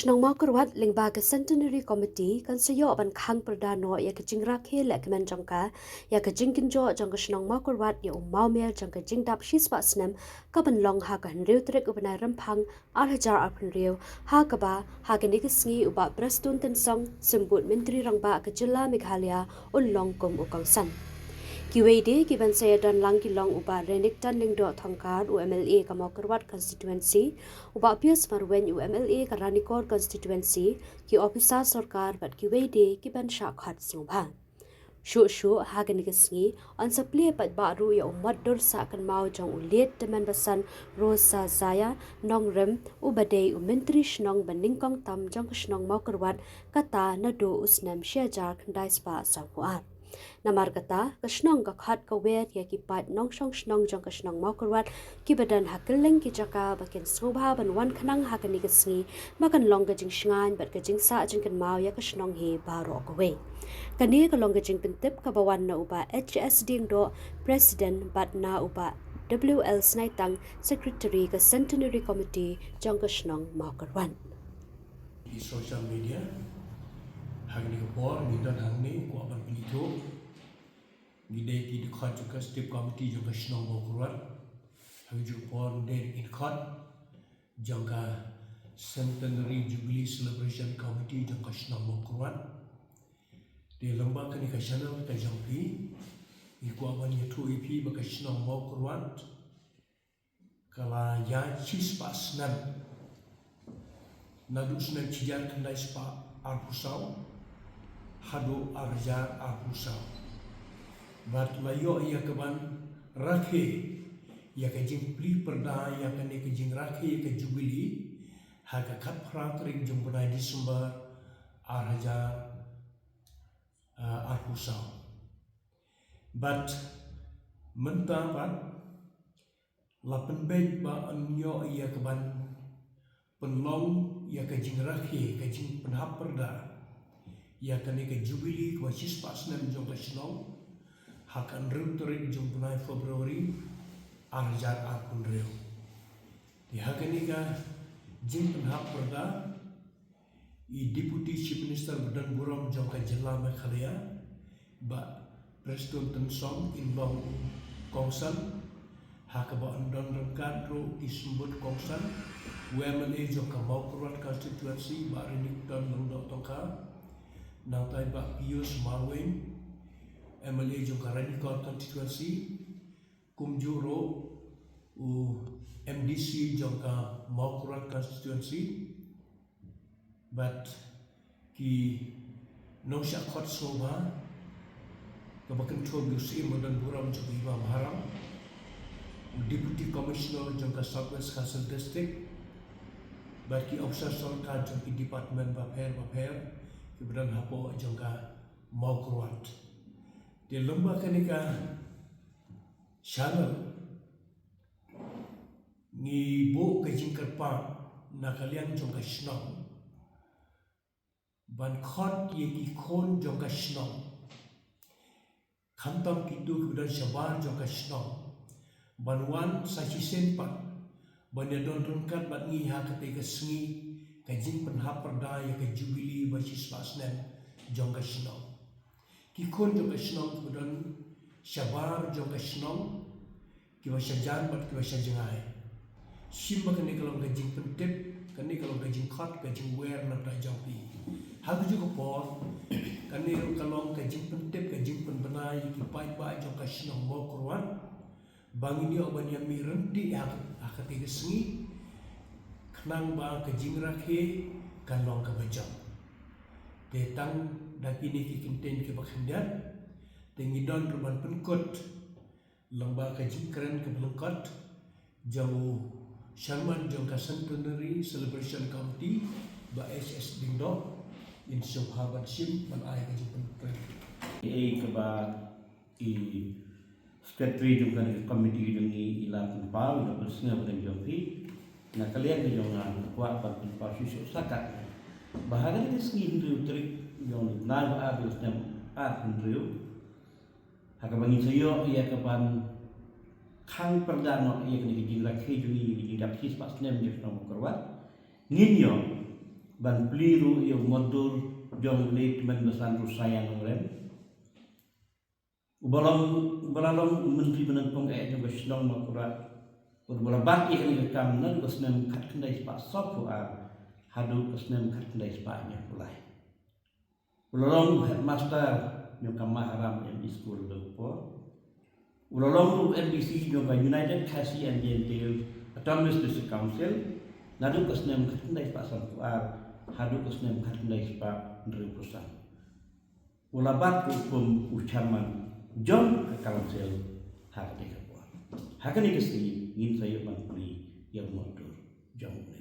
Kashnong mau kerwat lingba ke Centenary Committee kan seyo ban khang perdano ya ke jingrak he lek men jangka ya ke jingkin jo jang kashnong mau kerwat ya mau mel jang ke jingdap shispa snem ka ban long ha kan riu trek ubna rampang ar hajar apun riu ha ka ba ha ke nigisngi uba prestun ten song sembut menteri rangba ke jilla Meghalaya ulong kom ukang san QAD given saya dan langki long uba renik tan lingdo thangkar UMLA kamau kerwat constituency uba pius marwen UMLA karanikor constituency ki ofisa sarkar bat QAD given shakhat singba shu hagen gisngi on supply pat baru ya umat dur sa kan mau jong ulet teman basan rosa zaya nongrem ubadei menteri shnong baningkong tam jong shnong mau kerwat kata nado usnam syajar khandai spa sapuat Namar kata, kasnong kakhat kawer ya ki pat nong shong shnong jong kasnong mau kerwat ki badan hakeleng ki jaka bakin sobha ban wan khanang hakan ni kasngi makan long gajing shngan bat gajing sa jing kan mau ya kasnong he baro kawe. Kani ka long gajing pentip ka bawan na uba HS ding do president bat na uba WL Snaitang secretary ka Centenary Committee jong kasnong mau kerwan. Di social media hangni kapor ngidan hangni ko aban pilito ngidai ki dikhat juga step committee juga shnong bokurat hangju por den in khat jangka centenary jubilee celebration committee juga shnong bokurat de lamba kani ka channel ka jampi iko aban yetu ep baka shnong bokurat kala ya chis pas nan nadus nan cijar kendai spa arpusau hado arjar arpusau bat layo ia keban rakhe ia ke jing pli perda ia ke ne ke jing rakhe ke jubili haga kat pratrik jung bunai Desember arjar arpusau bat mentang bat lapen bed ba anyo ia keban penlong ia ke jing rakhe ke jing penhap perda ia kani ke jubili kwa sis pas nem jong kasnong hakan rem terik jong punai Februari arjar akun reu di hakani ka jing penhap perda i deputy chief minister badan buram jong ka jilla Meghalaya ba preston tensong in bang kongsan hakaba andon rengkat ro isembut kongsan UMLA jong ka mau kurut constituency ba renik dan lengdok tongka nang tay ba Pius Marwin MLA jong Karanikor constituency kumjuro u MDC jong ka Maukurat constituency but ki nong syakot soba kabakan tobius dan buram jong Imam Haram deputy commissioner jong ka Southwest Council district but ki officer sarkar jong ki department baper kemudian hapo jongka mau keruat di lomba kenika channel ni bo kajing kerpa na kalian jongka shnong ban khot ye ki khon jongka shnong khantam kitu kemudian syabar jongka shnong ban wan sachi sempat ban don rengkat bat ngi ha ketika sengi kajing penhap perda ya ke jubili basis pasnen jong ka shnong ki kon jong ka shnong kemudian syabar jong ka shnong ki ba syajan bat ki ba syajangai sim ba kani kalau kajing pentep kani kalau kajing khat kajing wer na ta jampi habu juga por kani kalau kajing pentep kajing penbenai ki pai ba jong ka shnong mo kurwan bangini oban yang mi renti akati sengi kenang ba ke jing rakhe kan long ka bajam tetang dakini ki kinten ke bakhandian tengidon ruban penkot long ba ke jing keren ke belengkot jauh Sharman jong ka Centenary Celebration Committee ba SS dingdo in subhaban sim man ay ke jing pentre ke ba i secretary jong kan committee jong i ilan pal da bersnya pada jopi na kalian ke jongan kuat pat pasisyo sakat bahagia ni sengin riu trik jong na ba abis nem riu hakabangi sayo ia kapan khang perdana ia kini jing rakhe jungi jing dapsis pas nem jong kerwat ninyo ban peliru yang modur jong late men besan rusayan ngrem ubalong menteri menempong jong kesenong makurat urbala bat yang kam nan kesnem kat kendai spa sofu hadu kesnem kat kendai spa nya pulai ulalong headmaster yang kamaharam yang di school berpo ulalong NBC yang United Cassie and Gentile Autonomous District Council nadu kesnem kat kendai spa sofu hadu kesnem kat kendai spa ndri pusat ulabat hukum ucaman jom ke council hak deka. Hakan ini ingin saya bangkuli yang mundur jauh.